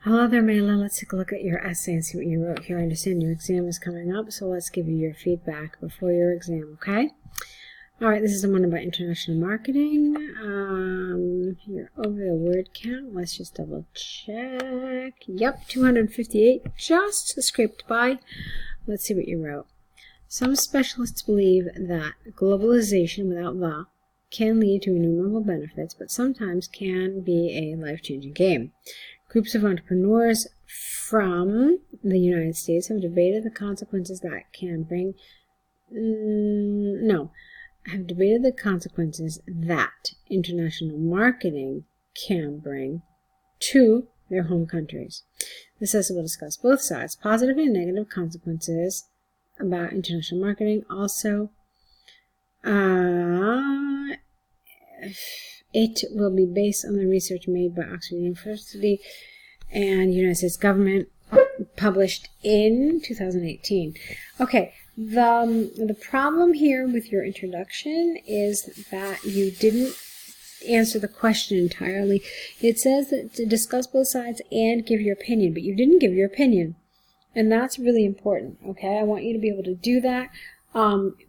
Hello there, Maila. Let's take a look at your essay and see what you wrote here. I understand your exam is coming up, so let's give you your feedback before your exam, okay? All right, this is the one about international marketing. You're over the word count. Let's just double check. Yep, 258, just scraped by. Let's see what you wrote. Some specialists believe that globalization without the can lead to innumerable benefits, but sometimes can be a life-changing game. Groups of entrepreneurs from the United States have debated the consequences that can bring, have debated the consequences that international marketing can bring to their home countries. This essay will discuss both sides, positive and negative consequences about international marketing. Also, it will be based on the research made by Oxford University and United States government, published in 2018. Okay, the problem here with your introduction is that you didn't answer the question entirely. It says that to discuss both sides and give your opinion, but you didn't give your opinion. And that's really important, okay? I want you to be able to do that.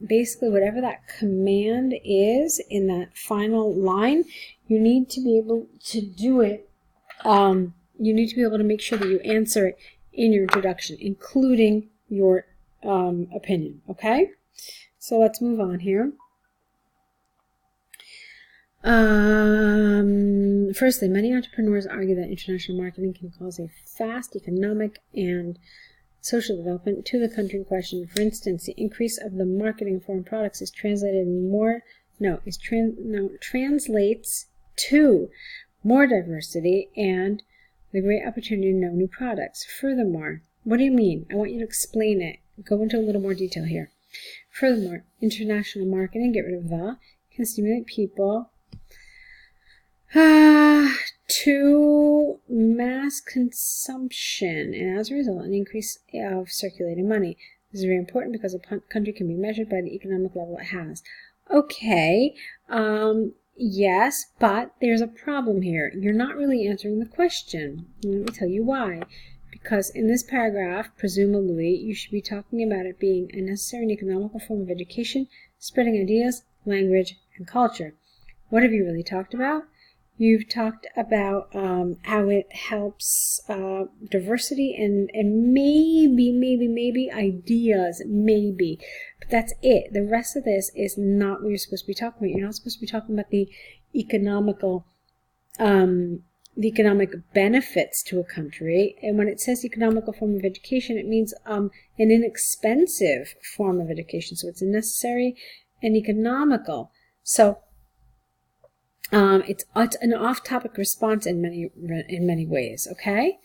Basically, whatever that command is in that final line, you need to be able to do it. You need to be able to make sure that you answer it in your introduction, including your opinion, okay? So let's move on here. Firstly, many entrepreneurs argue that international marketing can cause a fast economic and social development to the country in question. For instance, the increase of the marketing of foreign products is translates to more diversity and the great opportunity to know new products. Furthermore, what do you mean? I want you to explain it. Go into a little more detail here. Furthermore, international marketing, get rid of the, can stimulate people to mass consumption, and as a result, an increase of circulating money. This is very important because a country can be measured by the economic level it has. Okay, yes, but there's a problem here. You're not really answering the question. Let me tell you why. Because in this paragraph, presumably, you should be talking about it being a necessary and economical form of education, spreading ideas, language, and culture. What have you really talked about? You've talked about how it helps diversity and maybe ideas, maybe. But that's it. The rest of this is not what you're supposed to be talking about. You're not supposed to be talking about the economic benefits to a country. And when it says economical form of education, it means an inexpensive form of education. So it's necessary and economical. So it's an off-topic response in many ways, okay?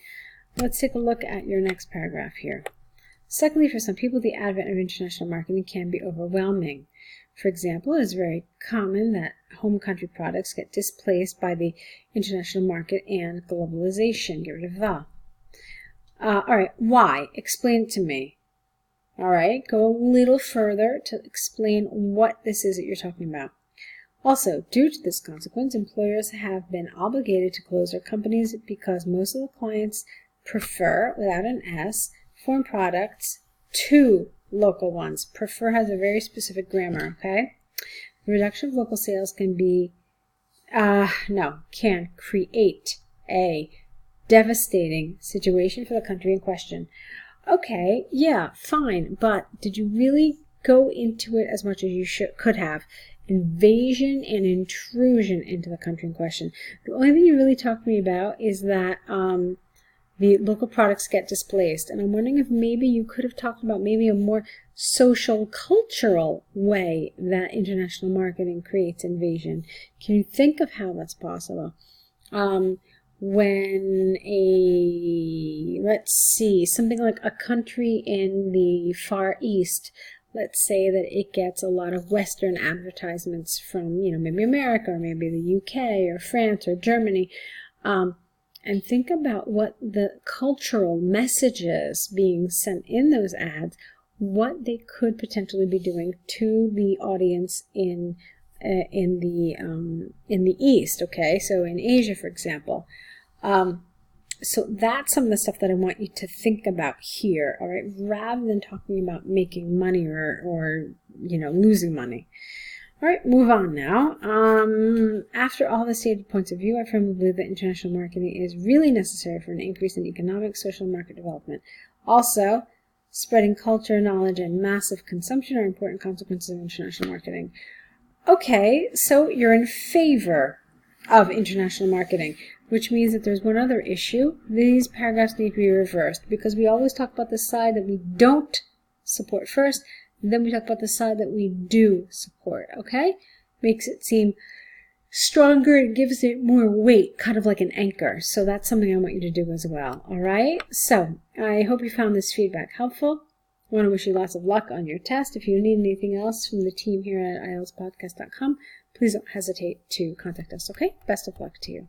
Let's take a look at your next paragraph here. Secondly, for some people, the advent of international marketing can be overwhelming. For example, it is very common that home country products get displaced by the international market and globalization. Get rid of the. All right, why? Explain it to me. All right, go a little further to explain what this is that you're talking about. Also, due to this consequence, employers have been obligated to close their companies because most of the clients prefer, without an S, foreign products to local ones. Prefer has a very specific grammar, okay? The reduction of local sales can create a devastating situation for the country in question. Okay, yeah, fine, but did you really go into it as much as you could have? Invasion and intrusion into the country in question. The only thing you really talked to me about is that the local products get displaced. And I'm wondering if maybe you could have talked about maybe a more social, cultural way that international marketing creates invasion. Can you think of how that's possible? When let's see, something like a country in the Far East, let's say that it gets a lot of Western advertisements from, maybe America or maybe the UK or France or Germany. And think about what the cultural messages being sent in those ads, what they could potentially be doing to the audience in the East. Okay, so in Asia, for example, So that's some of the stuff that I want you to think about here, all right, rather than talking about making money or losing money. All right, move on now. After all the stated points of view, I firmly believe that international marketing is really necessary for an increase in economic, social, and market development. Also, spreading culture, knowledge, and massive consumption are important consequences of international marketing. Okay, so you're in favor of international marketing, which means that there's one other issue. These paragraphs need to be reversed because we always talk about the side that we don't support first, and then we talk about the side that we do support, okay? Makes it seem stronger and gives it more weight, kind of like an anchor. So that's something I want you to do as well, all right? So I hope you found this feedback helpful. I want to wish you lots of luck on your test. If you need anything else from the team here at IELTSpodcast.com, please don't hesitate to contact us, okay? Best of luck to you.